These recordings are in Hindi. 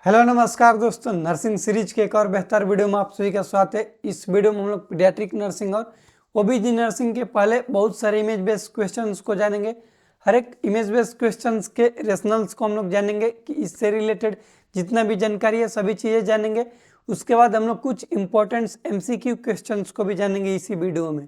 हेलो नमस्कार दोस्तों, नर्सिंग सीरीज के एक और बेहतर वीडियो में आप सभी का स्वागत है। इस वीडियो में हम लोग पीडियाट्रिक नर्सिंग और ओबीजी नर्सिंग के पहले बहुत सारे इमेज बेस्ड क्वेश्चंस को जानेंगे। हर एक इमेज बेस्ड क्वेश्चंस के रेशनल्स को हम लोग जानेंगे कि इससे रिलेटेड जितना भी जानकारी है सभी चीज़ें जानेंगे। उसके बाद हम लोग कुछ इंपॉर्टेंट एमसीक्यू क्वेश्चंस को भी जानेंगे इसी वीडियो में।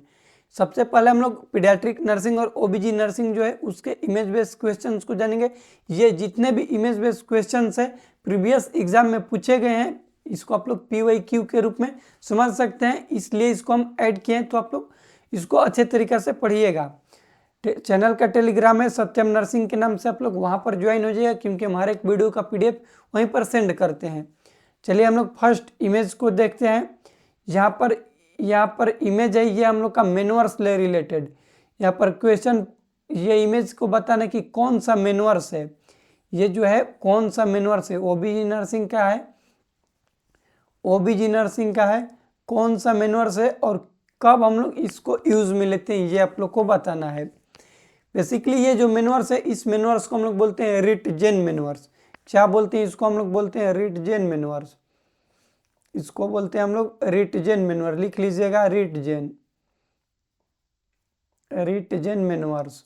सबसे पहले हम लोग पीडियाट्रिक नर्सिंग और ओबीजी नर्सिंग जो है उसके इमेज बेस्ड क्वेश्चंस को जानेंगे। ये जितने भी इमेज बेस्ड क्वेश्चंस है प्रीवियस एग्जाम में पूछे गए हैं, इसको आप लोग PYQ के रूप में समझ सकते हैं, इसलिए इसको हम ऐड किए हैं। तो आप लोग इसको अच्छे तरीके से पढ़िएगा। चैनल का टेलीग्राम है सत्यम नर्सिंग के नाम से, आप लोग वहाँ पर ज्वाइन हो जाइएगा क्योंकि हमारे एक वीडियो का PDF वहीं पर सेंड करते हैं। चलिए हम लोग फर्स्ट इमेज को देखते हैं। यहाँ पर इमेज है, ये हम लोग का मेनुअर्स से रिलेटेड। यहाँ पर क्वेश्चन, ये इमेज को बताना कि कौन सा मेनुअर्स है, ये जो है कौन सा मेनुअर्स है। ओबीजी नर्सिंग का है, ओबीजी नर्सिंग का है, कौन सा मेनुअर्स है और कब हम लोग इसको यूज में लेते हैं, ये आप लोग को बताना है। बेसिकली ये जो मेनुअर्स है, इस मेनुअर्स को हम लोग बोलते हैं रिटजेन मेनुअर्स। क्या बोलते हैं इसको? हम लोग बोलते हैं रिटजेन मेनुअर्स। इसको बोलते हैं हम लोग रिटजेन मेनुअर। लिख लीजिएगा, रिटजेन, रिटजेन मेनुअर्स,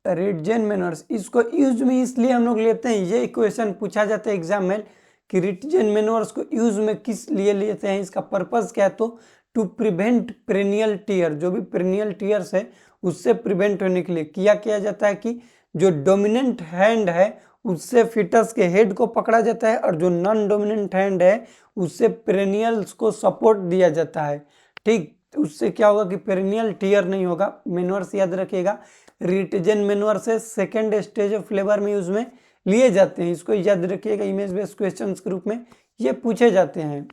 रिटजेन मेनुअर्स। इसको यूज में इसलिए हम लोग लेते हैं, ये क्वेश्चन पूछा जाता है एग्जाम में कि रिटजेन मेनुअर्स को यूज में किस लिए लेते हैं, इसका पर्पस क्या है। तो टू प्रिवेंट पेरिनियल टीयर, जो भी पेरिनियल टीयर्स है उससे प्रिवेंट होने के लिए किया जाता है कि जो डोमिनेंट हैंड है उससे फिटस के हेड को पकड़ा जाता है और जो नॉन डोमिनेंट हैंड है उससे पेरिनियल्स को सपोर्ट दिया जाता है। ठीक, उससे क्या होगा कि पेरिनियल टीयर नहीं होगा। मेनुअर्स याद रखिएगा, रिटजेन मेनुअर से सेकेंड स्टेज ऑफ लेबर में यूज में लिए जाते हैं। इसको याद रखिएगा, इमेज बेस्ड क्वेश्चंस के रूप में ये पूछे जाते हैं।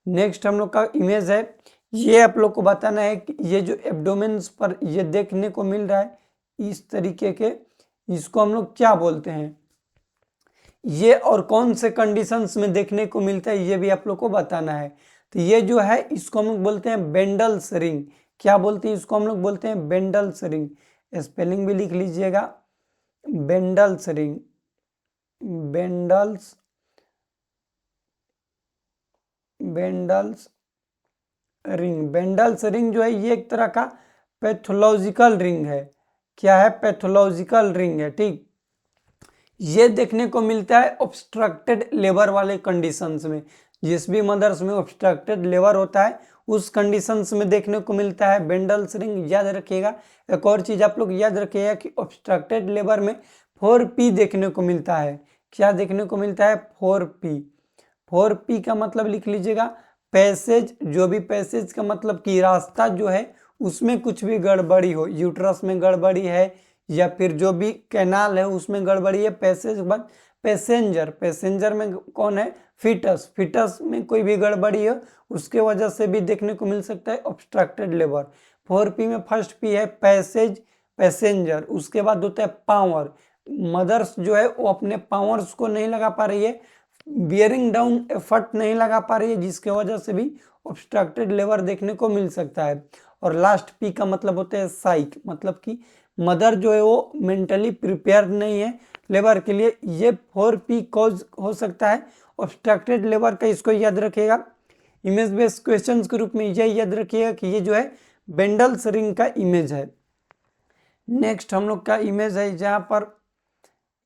नेक्स्ट हम लोग का इमेज है, ये आप लोग को बताना है कि ये जो एब्डोमेन्स पर ये देखने को मिल रहा है इस तरीके के, इसको हम लोग क्या बोलते हैं, ये और कौन से कंडीशंस में देखने को मिलता है ये भी आप लोग को बताना है। तो ये जो है इसको हम लोग बोलते हैं बेंडल्स रिंग। क्या बोलते हैं इसको? हम लोग बोलते हैं बेंडल्स रिंग। स्पेलिंग भी लिख लीजिएगा, बेंडल्स रिंग, बेंडल्स, बेंडल्स रिंग। बेंडल्स रिंग जो है ये एक तरह का पैथोलॉजिकल रिंग है। क्या है? पैथोलॉजिकल रिंग है। ठीक, ये देखने को मिलता है ऑब्स्ट्रक्टेड लेबर वाले कंडीशंस में। जिस भी मदर्स में ऑब्स्ट्रक्टेड लेबर होता है उस कंडीशंस में देखने को मिलता है बेंडल्स रिंग। याद रखिएगा, एक और चीज आप लोग याद रखिएगा कि ऑब्स्ट्रक्टेड लेबर में 4P देखने को मिलता है। क्या देखने को मिलता है? 4P। 4P का मतलब लिख लीजिएगा, पैसेज। जो भी पैसेज का मतलब कि रास्ता जो है उसमें कुछ भी गड़बड़ी हो, यूट्रस में गड़बड़ी है या फिर जो भी कैनाल है उसमें गड़बड़ी है। पैसेज के बाद पैसेंजर, पैसेंजर में कौन है? फिटस, फिटस में कोई भी गड़बड़ी है उसके वजह से भी देखने को मिल सकता है ऑब्स्ट्रक्टेड लेबर। 4P में फर्स्ट P है पैसेज, पैसेंजर। उसके बाद होता है पावर। मदर्स जो है वो अपने पावर्स को नहीं लगा पा रही है, बियरिंग डाउन एफर्ट नहीं लगा पा रही है, जिसके वजह से भी ऑब्स्ट्रक्टेड लेबर देखने को मिल सकता है। और लास्ट P का मतलब होता है साइक, मतलब कि मदर जो है वो मेंटली प्रिपेयर नहीं है लेबर के लिए। ये 4P कॉज हो सकता है ऑब्स्ट्रक्टेड लेबर का। इसको याद रखिएगा, इमेज बेस्ड क्वेश्चंस के रूप में यह याद रखिएगा कि ये जो है बेंडल्स रिंग का इमेज है। नेक्स्ट हम लोग का इमेज है जहाँ पर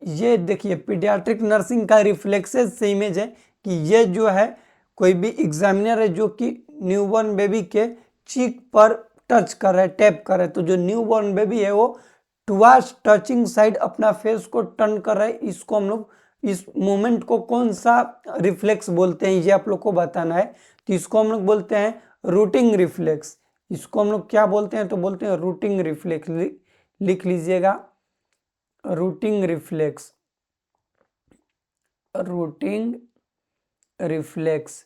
ये देखिए पीडियाट्रिक नर्सिंग का रिफ्लेक्सेस से इमेज है कि ये जो है कोई भी एग्जामिनर है जो कि न्यूबॉर्न बेबी के चीक पर टच कर रहा है, टैप कर रहा है। तो जो न्यूबॉर्न बेबी है वो टुवर्ड्स टचिंग साइड अपना फेस को टर्न कर रहा है। इसको हम लोग, इस मूवमेंट को कौन सा रिफ्लेक्स बोलते हैं ये आप लोग को बताना है। तो इसको हम लोग बोलते हैं रूटिंग रिफ्लेक्स। इसको हम लोग क्या बोलते हैं? तो बोलते हैं रूटिंग रिफ्लेक्स। लिख लीजिएगा, routing reflex, routing reflex.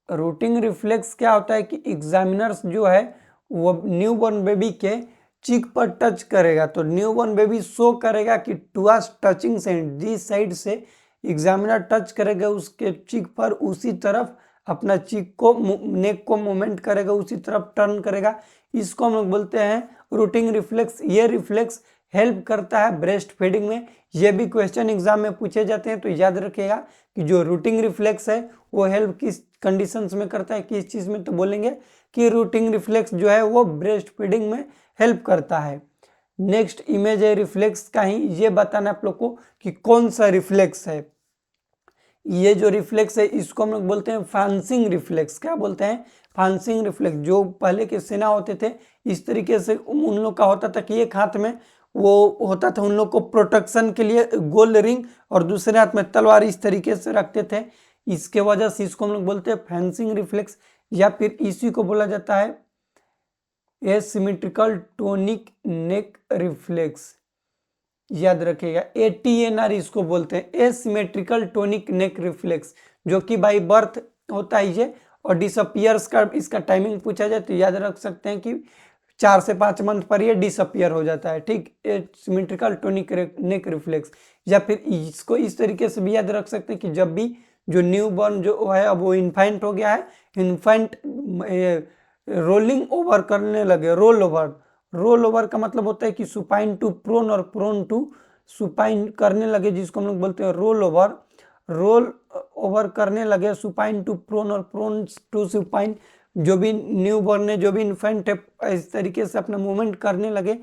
Routing reflex क्या होता है कि एग्जामिनर्स जो है वो न्यूबॉर्न बेबी के चीक पर टच करेगा तो न्यूबॉर्न बेबी शो करेगा कि टुवर्ड्स टचिंग साइड, जिस साइड से एग्जामिनर टच करेगा उसके चीक पर उसी तरफ अपना चीक को, नेक को मूवमेंट करेगा, उसी तरफ टर्न करेगा। इसको हम लोग बोलते हैं रूटिंग रिफ्लेक्स। ये रिफ्लेक्स हेल्प करता है ब्रेस्ट फीडिंग में। ये भी क्वेश्चन एग्जाम में पूछे जाते हैं, तो याद रखिएगा कि जो रूटिंग रिफ्लेक्स है वो हेल्प किस कंडीशंस में करता है, किस चीज में, तो बोलेंगे कि रूटिंग रिफ्लेक्स जो है वो ब्रेस्ट फीडिंग में हेल्प करता है। नेक्स्ट इमेज है रिफ्लेक्स का ही, ये बताना आप लोग को कि कौन सा रिफ्लेक्स है। ये जो रिफ्लेक्स है इसको हम लोग बोलते हैं फांसिंग रिफ्लेक्स। क्या बोलते हैं? फांसिंग रिफ्लेक्स। जो पहले के सेना होते थे इस तरीके से उन लोग का होता था कि एक हाथ में वो होता था उन लोग को प्रोटेक्शन के लिए गोल्ड रिंग, और दूसरे हाथ में तलवार इस तरीके से रखते थे। इसके वजह से इसको हम लोग बोलते हैं फैंसिंग रिफ्लेक्स, या फिर इसी को बोला जाता है एसिमेट्रिकल टोनिक नेक रिफ्लेक्स। याद रखिएगा ATNR इसको बोलते हैं, एसिमेट्रिकल टोनिक नेक रिफ्लेक्स, जो कि बाई बर्थ होता है ये, और डिसअपियर्स का इसका टाइमिंग पूछा जाए तो याद रख सकते हैं कि 4 से 5 मंथ पर ये डिसअपियर हो जाता है। ठीक, एसिमेट्रिकल टोनिक नेक रिफ्लेक्स। या फिर इसको इस तरीके से भी याद रख सकते हैं कि जब भी जो न्यू बॉर्न जो है अब वो इन्फेंट हो गया है, इन्फेंट रोलिंग ओवर करने लगे, रोल ओवर का मतलब होता है कि सुपाइन टू प्रोन और प्रोन टू सुपाइन करने लगे, जिसको हम लोग बोलते हैं रोल ओवर करने लगे, सुपाइन टू प्रोन और प्रोन टू सुपाइन। जो भी न्यू बॉर्न है, जो भी इन्फेंट है, इस तरीके से अपना मूवमेंट करने लगे,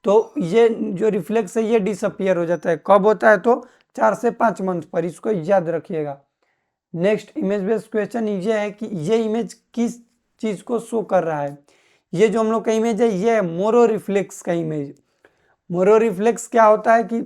तो ये जो रिफ्लेक्स है ये डिसअपियर हो जाता है। कब होता है? तो 4 से 5 मंथ पर, इसको याद रखिएगा। नेक्स्ट इमेज बेस्ड क्वेश्चन ये है कि ये इमेज किस चीज को शो कर रहा है। ये जो हम लोग का इमेज है ये है मोरो रिफ्लेक्स का इमेज। मोरो रिफ्लेक्स क्या होता है कि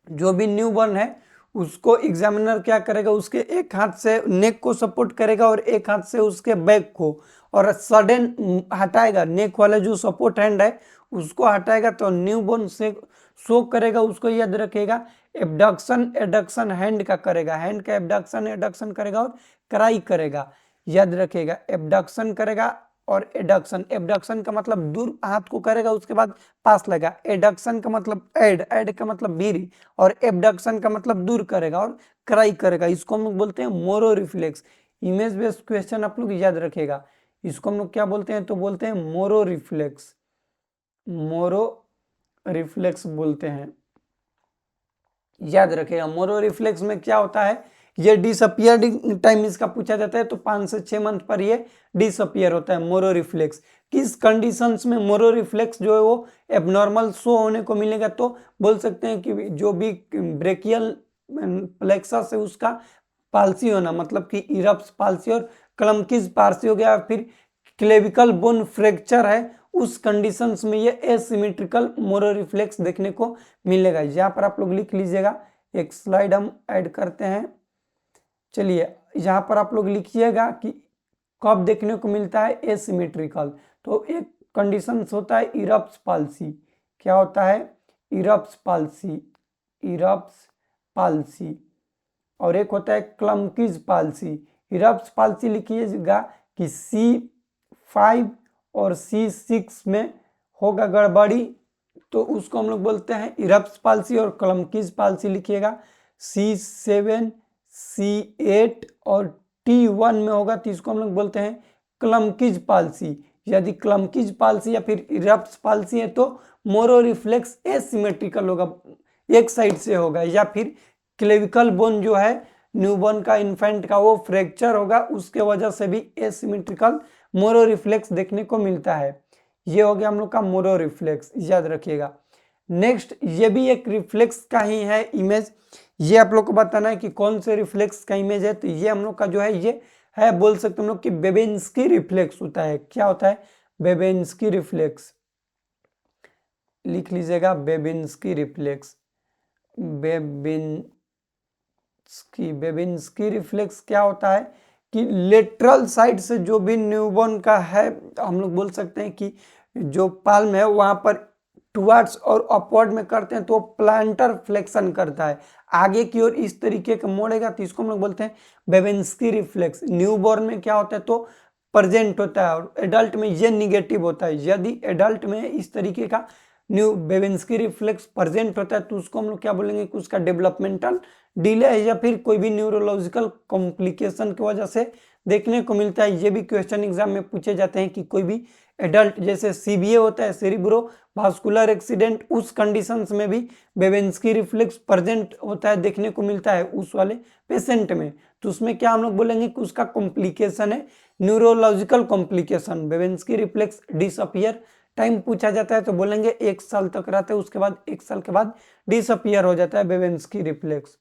जो भी न्यू बॉर्न है उसको एग्जामिनर क्या करेगा, उसके एक हाथ से नेक को सपोर्ट करेगा और एक हाथ से उसके बैक को, और सडन हटाएगा, नेक वाला जो सपोर्ट हैंड है उसको हटाएगा, तो न्यू बॉर्न से शो करेगा। उसको याद रखेगा एबडक्शन एडक्शन हैंड का करेगा, हैंड का एबडक्शन एडक्शन करेगा और क्राई करेगा। याद रखेगा एबडक्शन करेगा और एडक्शन। एबडक्शन का मतलब दूर हाथ को करेगा, उसके बाद पास लगा। एडक्शन का मतलब ऐड का मतलब भीरी, और एबडक्शन का मतलब दूर करेगा और क्राई करेगा। इसको हम लोग बोलते हैं Moro reflex. Image based question आप लोग याद रखेगा, इसको हम लोग क्या बोलते हैं? तो बोलते हैं मोरो रिफ्लेक्स, मोरो रिफ्लेक्स बोलते हैं। याद रखेगा मोरो रिफ्लेक्स में क्या होता है, ये डिसअपियरिंग टाइम इसका पूछा जाता है, तो 5 से 6 मंथ पर ये डिसअपियर होता है मोरो रिफ्लेक्स। किस कंडीशंस में मोरो रिफ्लेक्स जो है वो एबनॉर्मल शो होने को मिलेगा? तो बोल सकते हैं कि जो भी ब्रेकियल प्लेक्सस है उसका पाल्सी होना, मतलब कि इरप्स पाल्सी और क्लमकिज पाल्सी हो गया, फिर क्लेविकल बोन फ्रैक्चर है, उस कंडीशंस में ये एसिमेट्रिकल मोरो रिफ्लेक्स देखने को मिलेगा। यहाँ पर आप लोग लिख लीजिएगा, एक स्लाइड हम ऐड करते हैं। चलिए यहाँ पर आप लोग लिखिएगा कि कब देखने को मिलता है एसिमेट्रिकल। तो एक कंडीशंस होता है इरप्स पाल्सी। क्या होता है? Erupts palsy, erupts palsy. और एक होता है क्लमकिज पाल्सी। इरप्स पाल्सी लिखिएगा कि C5 और C6 में होगा गड़बड़ी, तो उसको हम लोग बोलते हैं इरप्स पाल्सी। और क्लमकिज पाल्सी लिखिएगा C7 C8 और T1 में होगा, तो इसको हम लोग बोलते हैं क्लमकिज पाल्सी। यदि क्लमकिज पाल्सी या फिर इरप्स पाल्सी है तो मोरो रिफ्लेक्स एसिमेट्रिकल होगा, एक साइड से होगा, या फिर क्लेविकल बोन जो है न्यूबॉर्न का इन्फेंट का वो फ्रैक्चर होगा, उसके वजह से भी एसिमेट्रिकल मोरो रिफ्लेक्स देखने को मिलता है। ये हो गया हम लोग का मोरो रिफ्लेक्स, याद रखिएगा। नेक्स्ट ये भी एक रिफ्लेक्स का ही है इमेज, ये आप लोग को बताना है कि कौन से रिफ्लेक्स का इमेज है। तो ये हम लोग का जो है ये है, बोल सकते हम लोग कि बेबेन्स्की रिफ्लेक्स होता है। क्या होता है? बेबेन्स्की रिफ्लेक्स। लिख लीजिएगा बेबिन्स्की रिफ्लेक्स। बेबिन्स्की रिफ्लेक्स क्या होता है कि लेटरल साइड से जो भी न्यूबॉर्न का है, हम लोग बोल सकते हैं कि जो पाल्म है वहां पर टुवर्ड्स और अपवर्ड में करते हैं तो प्लांटर फ्लेक्शन करता है, आगे की ओर इस तरीके का मोड़ेगा, तो इसको हम लोग बोलते हैं बेबिन्स्की रिफ्लेक्स। न्यूबॉर्न में क्या होता है तो प्रेजेंट होता है, और एडल्ट में ये निगेटिव होता है। यदि एडल्ट में इस तरीके का न्यू बेबिन्स्की रिफ्लेक्स प्रेजेंट होता है तो उसको हम लोग क्या बोलेंगे कि उसका डेवलपमेंटल डिले है, या फिर कोई भी न्यूरोलॉजिकल कॉम्प्लिकेशन की वजह से देखने को मिलता है। ये भी क्वेश्चन एग्जाम में पूछे जाते हैं कि कोई भी एडल्ट जैसे सीबीए होता है, सेरिब्रो वास्कुलर एक्सीडेंट, उस कंडीशंस में भी बेवेंस्की रिफ्लेक्स प्रेजेंट होता है, देखने को मिलता है उस वाले पेशेंट में। तो उसमें क्या हम लोग बोलेंगे कि उसका कॉम्प्लिकेशन है neurological complication, Babinski reflex disappear. Time पूछा जाता है तो बोलेंगे 1 साल तक रहता है, उसके बाद 1 साल के बाद डिसअपियर हो जाता है बेवेंस्की रिफ्लेक्स।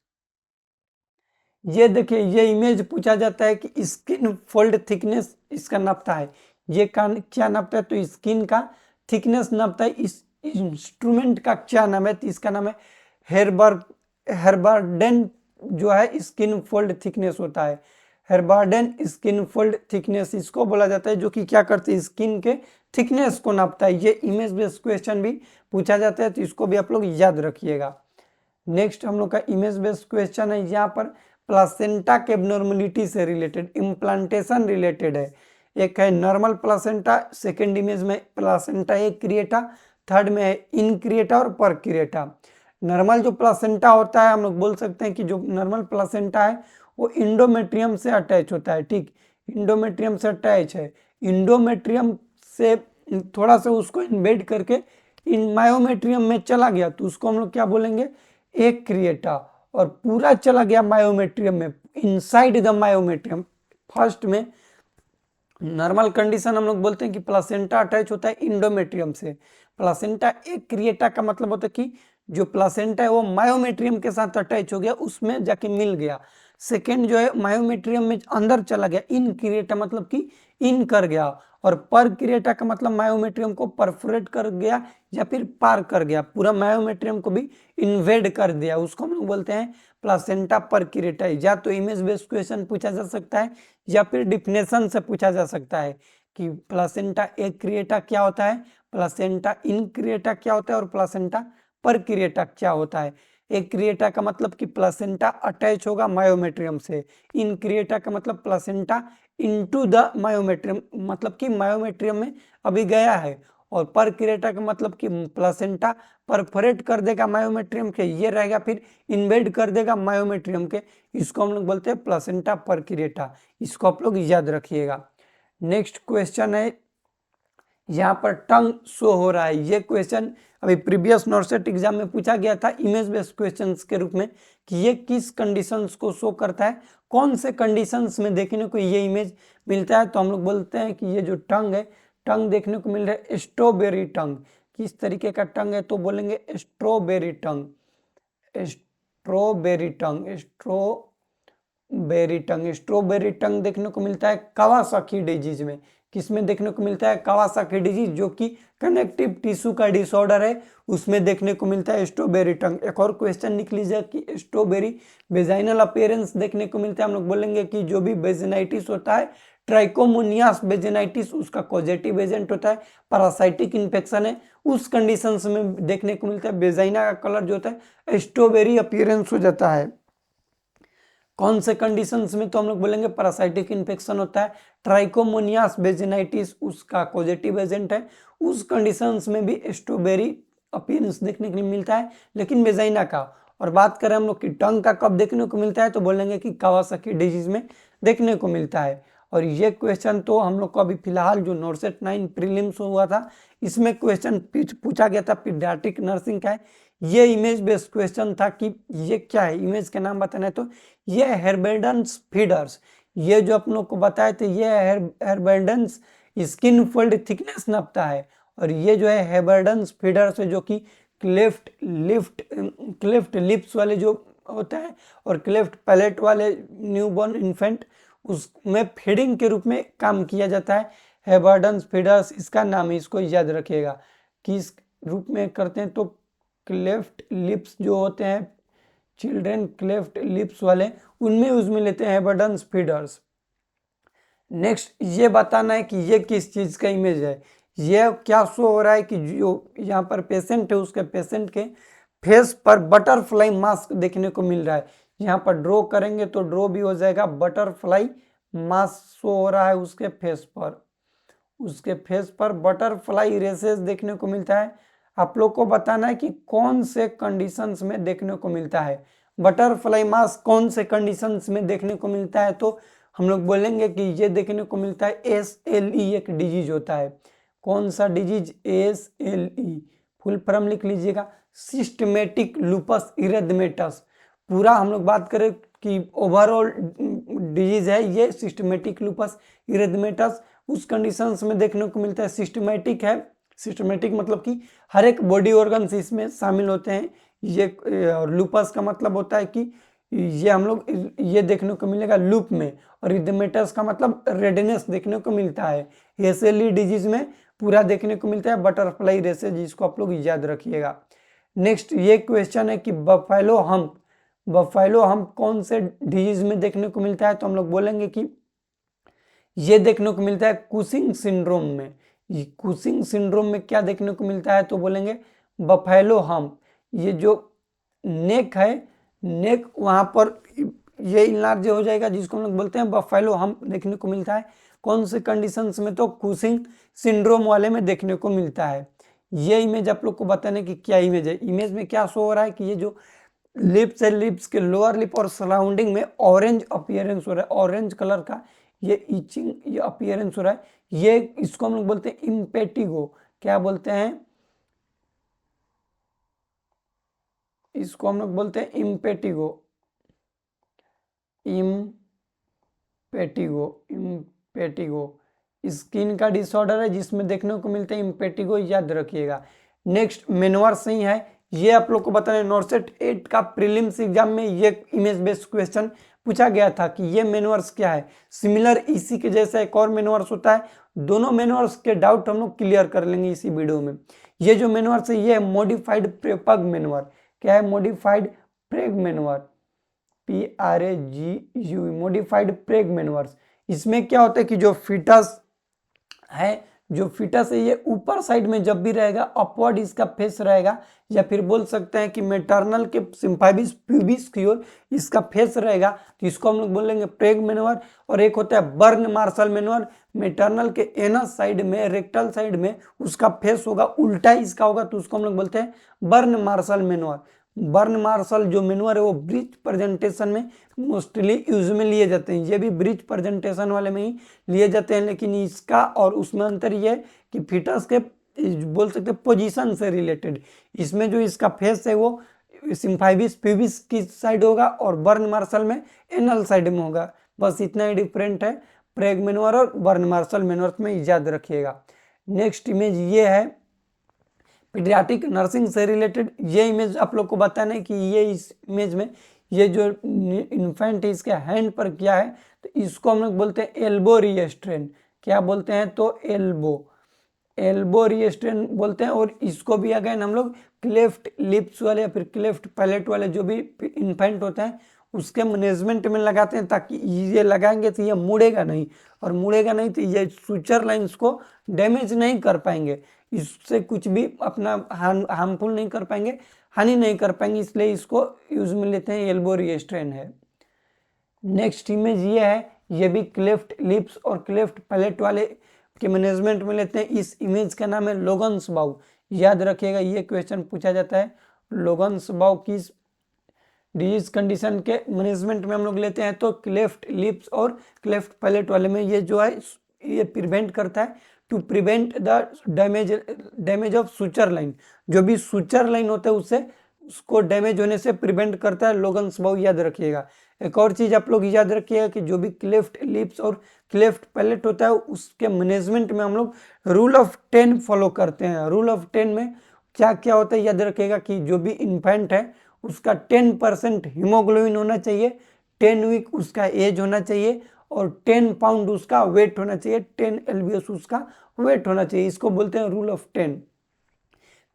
ये देखिए, ये इमेज पूछा जाता है कि स्किन फोल्ड थिकनेस इसका नापता है। ये क्या नापता है? तो स्किन का थिकनेस नापता है। इस इंस्ट्रूमेंट का क्या नाम है? तो इसका नाम है हेर्बार्डेन जो है स्किन फोल्ड थिकनेस होता है। हेर्बार्डेन स्किन फोल्ड थिकनेस इसको बोला जाता है, जो कि क्या करते हैं, स्किन के थिकनेस को नापता है। ये इमेज बेस्ड क्वेश्चन भी पूछा जाता है, तो इसको भी आप लोग याद रखिएगा। नेक्स्ट हम लोग का इमेज बेस्ड क्वेश्चन है, यहाँ पर प्लासेंटा के एबनॉर्मलिटी से रिलेटेड, इम्प्लांटेशन रिलेटेड है। एक है नॉर्मल प्लासेंटा, सेकेंड इमेज में प्लासेंटा एक क्रिएटा, थर्ड में है इन क्रिएटा और पर क्रिएटा। नॉर्मल जो प्लासेंटा होता है, हम लोग बोल सकते हैं कि जो नॉर्मल प्लासेंटा है वो इंडोमेट्रियम से अटैच होता है। ठीक, इंडोमेट्रियम से अटैच है। इंडोमेट्रियम से थोड़ा सा उसको इन्वेड करके इन मायोमेट्रियम में चला गया, तो उसको हम लोग क्या बोलेंगे, एक क्रिएटा। और पूरा चला गया मायोमेट्रियम में, इनसाइड द मायोमेट्रियम। फर्स्ट में नॉर्मल कंडीशन हम लोग बोलते हैं कि प्लासेंटा अटैच होता है इंडोमेट्रियम से। प्लासेंटा एक क्रिएटा का मतलब होता है कि जो प्लासेंटा है वो मायोमेट्रियम के साथ अटैच हो गया, उसमें जाके मिल गया। सेकेंड जो है मायोमेट्रियम में अंदर चला गया, इन क्रिएटा मतलब कि इन कर गया। और पर क्रिएटा का मतलब मायोमेट्रियम को परफोरेट कर गया या फिर पार कर गया, पूरा मायोमेट्रियम को भी इन्वेड कर दिया, उसको हम लोग बोलते हैं प्लासेंटा पर क्रिएटा। या तो इमेज बेस्ड क्वेश्चन पूछा जा सकता है या फिर डिफिनेशन से पूछा जा सकता है कि प्लासेंटा एक क्रिएटा क्या होता है, प्लासेंटा इन क्रिएटा क्या होता है और प्लासेंटा पर क्रिएटा क्या होता है। एक क्रिएटा का मतलब कि प्लासेंटा अटैच होगा मायोमेट्रियम से, इन क्रिएटा का मतलब प्लासेंटा इनटू द मायोमेट्रियम, मतलब कि मायोमेट्रियम में अभी गया है। और पर क्रिएटा का मतलब कि प्लासेंटा परफोरेट कर देगा मायोमेट्रियम के, ये रहेगा फिर इन्वेड कर देगा मायोमेट्रियम के, इसको हम लोग बोलते हैं प्लासेंटा पर क्रिएटा। इसको आप लोग याद रखिएगा। नेक्स्ट क्वेश्चन है, यहाँ पर टंग शो हो रहा है। ये क्वेश्चन अभी प्रीवियस नॉर्सेट एग्जाम में पूछा गया था इमेज बेस्ड क्वेश्चंस के रूप में कि ये किस कंडीशंस को शो करता है, कौन से कंडीशंस में देखने को ये इमेज मिलता है। तो हम लोग बोलते हैं कि ये जो टंग है, टंग देखने को मिल रहा है स्ट्रॉबेरी टंग। किस तरीके का टंग है? तो बोलेंगे स्ट्रॉबेरी टंग, स्ट्रॉबेरी टंग, स्ट्रॉबेरी टंग। स्ट्रॉबेरी टंग देखने को मिलता है कावासाकी डिजीज में। किसमें देखने को मिलता है? कावासाकी डिजीज, जो कि कनेक्टिव टिश्यू का डिसऑर्डर है, उसमें देखने को मिलता है स्ट्रॉबेरी टंग। एक और क्वेश्चन निकल लीजिए कि स्ट्रॉबेरी वेजाइनल अपीयरेंस देखने को मिलता है। हम लोग बोलेंगे कि जो भी वेजिनाइटिस होता है, ट्राइकोमोनियास वेजिनाइटिस, उसका पॉजिटिव एजेंट होता है, पैरासाइटिक इन्फेक्शन है, उस कंडीशंस में देखने को मिलता है वेजाइना का कलर जो होता है स्ट्रॉबेरी अपीयरेंस हो जाता है। कौन से कंडीशंस में? तो हम लोग बोलेंगे पैरासाइटिक इन्फेक्शन होता है, ट्राइकोमोनियास वेजिनाइटिस उसका पॉजिटिव एजेंट है, उस कंडीशंस में भी स्ट्रॉबेरी अपीयरेंस देखने को मिलता है, लेकिन वेजाइना का। और बात करें हम लोग की टंग का कब देखने को मिलता है, तो बोलेंगे कि कावासाकी डिजीज में देखने को मिलता है। और ये क्वेश्चन तो हम लोग को अभी फिलहाल जो नॉर्सेट 9 प्रीलिम्स हुआ था, इसमें क्वेश्चन पूछा गया था पीडियाट्रिक नर्सिंग का है। ये इमेज बेस्ड क्वेश्चन था कि ये क्या है, इमेज का नाम बताना है। तो ये हेर्बेल्डन्स फीडर्स, ये जो आप लोग को बताए थे, ये हेर्बेल्डन्स स्किन फोल्ड थिकनेस नापता है। और ये जो है हेर्बेल्डन्स फीडर्स है, जो कि क्लेफ्ट लिप्स वाले जो होता है और क्लेफ्ट पैलेट वाले न्यूबॉर्न इन्फेंट, उसमें फीडिंग के रूप में काम किया जाता है। हेर्बेल्डन्स फीडर्स इसका नाम है, इसको याद रखिएगा। किस रूप में करते हैं? तो क्लेफ्ट लिप्स जो होते हैं, चिल्ड्रेन क्लेफ्ट लिप्स वाले, उनमें उसमें लेते हैं हेर्बेल्डन्स फीडर्स। नेक्स्ट ये बताना है कि ये किस चीज का इमेज है। ये क्या शो हो रहा है कि जो यहाँ पर पेशेंट है, उसके पेशेंट के फेस पर बटरफ्लाई मास्क देखने को मिल रहा है। यहाँ पर ड्रॉ करेंगे तो ड्रॉ भी हो जाएगा, बटरफ्लाई मास्क शो हो रहा है उसके फेस पर। उसके फेस पर बटरफ्लाई रेसेस देखने को मिलता है। आप लोग को बताना है कि कौन से कंडीशंस में देखने को मिलता है। बटरफ्लाई मास्क कौन से कंडीशंस में देखने को मिलता है? तो हम लोग बोलेंगे कि ये देखने को मिलता है SLE, एक डिजीज होता है। कौन सा डिजीज? SLE फुल फॉर्म लिख लीजिएगा, सिस्टमेटिक लूपस इरिथमेटस। पूरा हम लोग बात करें कि ओवरऑल डिजीज है ये सिस्टमेटिक लूपस इरिथमेटस। उस कंडीशंस में देखने को मिलता है, सिस्टमेटिक है, सिस्टमेटिक मतलब कि हर एक बॉडी ऑर्गन्स इसमें शामिल होते हैं। ये लूपस का मतलब होता है कि ये हम लोग ये देखने को मिलेगा लूप में, और इरिथमेटस का मतलब रेडनेस देखने को मिलता है। SLE डिजीज में पूरा देखने को मिलता है बटरफ्लाई रेसेस, जिसको आप लोग याद रखिएगा। नेक्स्ट ये क्वेश्चन है कि बफेलो हम्प कौन से डिजीज में देखने को मिलता है? तो हम लोग बोलेंगे कि ये देखने को मिलता है कुशिंग सिंड्रोम में। कुशिंग सिंड्रोम में क्या देखने को मिलता है? तो बोलेंगे बफेलो हम्प। ये जो नेक है, नेक वहां पर ये इनलार्ज हो जाएगा, जिसको हम लोग बोलते हैं बफेलो हम्प देखने को मिलता है। कौन से कंडीशंस में? तो कुशिंग सिंड्रोम वाले में देखने को मिलता है। ये इमेज आप लोग को बताने की क्या इमेज है। इमेज में क्या शो हो रहा है कि ये जो लिप्स है, लिप्स के लोअर लिप और सराउंडिंग में ऑरेंज अपीयरेंस हो रहा है, ऑरेंज कलर का ये इचिंग ये अपीयरेंस हो रहा है। ये इसको हम लोग बोलते हैं इम्पेटिगो। क्या बोलते हैं? इसको हम लोग बोलते हैं इम्पेटिगो। इम्पेटिगो स्किन का डिसऑर्डर है जिसमें देखने को मिलते हैं इम्पेटिगो, याद रखिएगा। नेक्स्ट मेनोवर्स ही है, ये आप लोग को बताना है। नॉर्सेट 8 का प्रीलिम्स एग्जाम में ये इमेज बेस्ड क्वेश्चन पूछा गया था कि ये मेनोवर्स क्या है। सिमिलर इसी के जैसा एक और मेनोवर्स होता है। दोनों मेनोवर्स के डाउट हम लोग क्लियर कर लेंगे इसी वीडियो में। ये जो मेनोवर्स है ये है मॉडिफाइड पग मेनोवर। क्या है? Modified Prague manoeuvre, PRAGU, modified Prague manoeuvres. इसमें क्या होता है कि जो फिटस है, ये ऊपर साइड में जब भी रहेगा अपवर्ड इसका फेस रहेगा, या फिर बोल सकते हैं कि मेटर्नल के सिम्फाइबिस प्यूबिस की ओर इसका फेस रहेगा, तो इसको हम लोग बोलेंगे प्रेग मेनोवर। और एक होता है बर्न मार्शल मेनोवर, मेटर्नल के एनस साइड में, रेक्टल साइड में उसका फेस होगा उल्टा इसका होगा, तो उसको हम लोग बोलते हैं बर्न मार्शल मेनोवर। बर्न मार्शल जो मेनोवर है वो ब्रिज प्रेजेंटेशन में मोस्टली यूज में लिए जाते हैं। ये भी ब्रिज प्रेजेंटेशन वाले में ही लिए जाते हैं, लेकिन इसका और उसमें अंतर ये है कि फिटस के बोल सकते हैं पोजीशन से रिलेटेड। इसमें जो इसका फेस है वो सिम्फाइबिस प्यूबिस की साइड होगा और बर्न मार्शल में एनल साइड में होगा। बस इतना ही डिफरेंट है प्रेग मेनोवर और बर्न मार्शल मेनोवर में, याद रखिएगा। नेक्स्ट इमेज ये है पीडियाट्रिक नर्सिंग से रिलेटेड। ये इमेज आप लोग को बताना है कि ये इस इमेज में ये जो इन्फेंट है इसके हैंड पर क्या है, तो इसको हम लोग बोलते हैं एल्बो रिस्ट्रेन। क्या बोलते हैं? तो एल्बो रिस्ट्रेन बोलते हैं। और इसको भी अगेन हम लोग क्लेफ्ट लिप्स वाले या फिर क्लेफ्ट पैलेट वाले जो भी इन्फेंट होते हैं उसके मैनेजमेंट में लगाते हैं, ताकि ये लगाएंगे तो ये मुड़ेगा नहीं, और मुड़ेगा नहीं तो ये सुचर लाइंस को डैमेज नहीं कर पाएंगे, इससे कुछ भी अपना हार्मफुल नहीं कर पाएंगे, हानि नहीं कर पाएंगे, इसलिए इसको यूज में लेते हैं, एल्बो रिस्ट्रेन है। नेक्स्ट इमेज ये है, ये भी क्लेफ्ट लिप्स और क्लेफ्ट पैलेट वाले के मैनेजमेंट में लेते हैं। इस इमेज का नाम है लोगन्स बाउ। याद रखिएगा ये क्वेश्चन पूछा जाता है, लोगन्स बाउ किस डिजीज कंडीशन के मैनेजमेंट में हम लोग लेते हैं? तो क्लेफ्ट लिप्स और क्लेफ्ट पैलेट वाले में। ये जो है ये प्रिवेंट करता है to prevent the damage of suture line. जो भी सुचर लाइन होता है उससे उसको डैमेज होने से प्रिवेंट करता है लोगन्स बाउ, याद रखिएगा। एक और चीज आप लोग याद रखिएगा कि जो भी क्लेफ्ट लिप्स और क्लेफ्ट पैलेट होता है उसके मैनेजमेंट में हम लोग रूल ऑफ 10 फॉलो करते हैं। रूल ऑफ 10 में क्या क्या होता है याद रखिएगा कि जो भी इन्फेंट है उसका 10% हीमोग्लोबिन होना चाहिए, 10 वीक उसका एज होना चाहिए, और 10 पाउंड उसका वेट होना चाहिए, 10 LBS उसका वेट होना चाहिए। इसको बोलते हैं रूल ऑफ 10।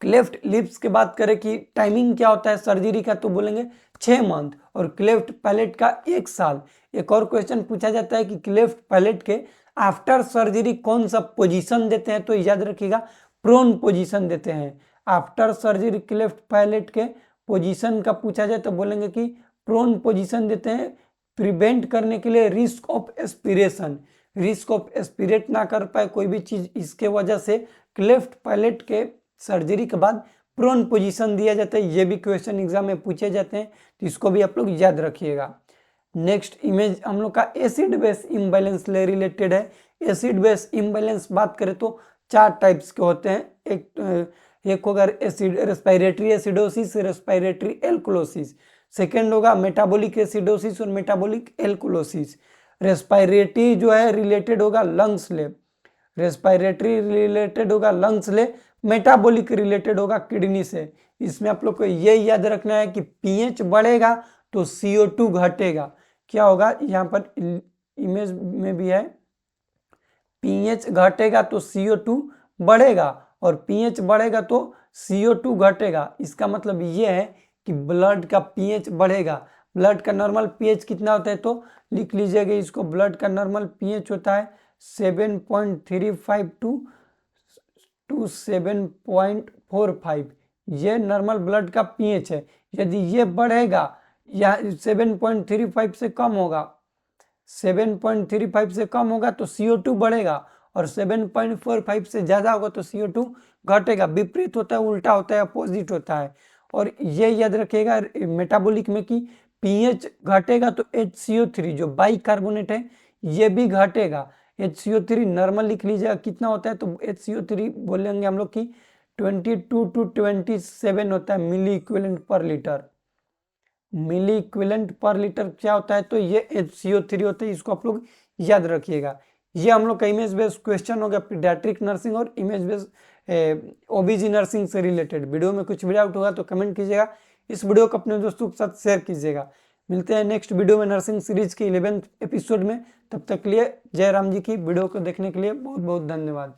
क्लेफ्ट लिप्स की बात करें कि टाइमिंग क्या होता है सर्जरी का, तो बोलेंगे 6 मंथ, और क्लेफ्ट पैलेट का 1 साल। एक और क्वेश्चन पूछा जाता है कि क्लेफ्ट पैलेट के आफ्टर सर्जरी कौन सा पोजीशन देते हैं, तो याद रखिएगा प्रोन पोजीशन देते हैं। आफ्टर सर्जरी क्लेफ्ट पैलेट के पोजीशन का पूछा जाए तो बोलेंगे कि प्रोन पोजीशन देते हैं, प्रिवेंट करने के लिए risk of aspiration, risk of aspirate ना कर पाए कोई भी चीज, इसके वजह से क्लेफ्ट पैलेट के सर्जरी के बाद प्रोन पोजीशन दिया जाता है। ये भी क्वेश्चन एग्जाम में पूछे जाते हैं, तो इसको भी आप लोग याद रखिएगा। नेक्स्ट इमेज हम लोग का एसिड बेस इम्बैलेंस से रिलेटेड है। एसिड बेस इम्बैलेंस बात करें तो 4 टाइप्स के होते हैं। एक होगा acid respiratory acidosis, respiratory alkalosis. Second होगा मेटाबॉलिक एसिडोसिस और मेटाबॉलिक एल्कोलोसिस। रेस्पिरेटरी जो है रिलेटेड होगा लंग्स ले, रेस्पिरेटरी रिलेटेड होगा लंग्स ले, मेटाबॉलिक रिलेटेड होगा किडनी से। इसमें आप लोग को ये याद रखना है कि पीएच बढ़ेगा तो CO2 घटेगा। क्या होगा, यहाँ पर इमेज में भी है, पीएच घटेगा तो CO2 बढ़ेगा और पीएच बढ़ेगा तो CO2 घटेगा। इसका मतलब ये है कि ब्लड का पीएच बढ़ेगा। ब्लड का नॉर्मल पीएच कितना होता है, तो लिख लीजिएगा इसको, ब्लड का नॉर्मल पीएच होता है 7.35 टू 7.45। ये नॉर्मल ब्लड का पीएच है। यदि ये बढ़ेगा या 7.35 से कम होगा, 7.35 से कम होगा तो CO2 बढ़ेगा और 7.45 से ज़्यादा होगा तो CO2 घटेगा। विपरीत होता है, उल्टा होता है, अपोजिट होता है। और ये याद रखिएगा मेटाबॉलिक में कि पीएच घटेगा तो HCO3 जो बाइकार्बोनेट है ये भी घटेगा। HCO3 नॉर्मल लिख लीजिएगा कितना होता है, तो HCO3 बोलेंगे हम लोग कि 22 टू 27 होता है मिली इक्विवेलेंट पर लीटर। मिली इक्विवेलेंट पर लीटर क्या होता है, तो ये HCO3 होता है। इसको आप लोग याद रखिएगा। ये हम लोग का इमेज बेस्ड क्वेश्चन हो गया पीडियाट्रिक नर्सिंग और इमेज बेस्ड OBG नर्सिंग से रिलेटेड। वीडियो में कुछ भी डाउट होगा तो कमेंट कीजिएगा। इस वीडियो को अपने दोस्तों के साथ शेयर कीजिएगा। मिलते हैं नेक्स्ट वीडियो में नर्सिंग सीरीज के 11th एपिसोड में। तब तक के लिए जय राम जी की। वीडियो को देखने के लिए बहुत बहुत धन्यवाद।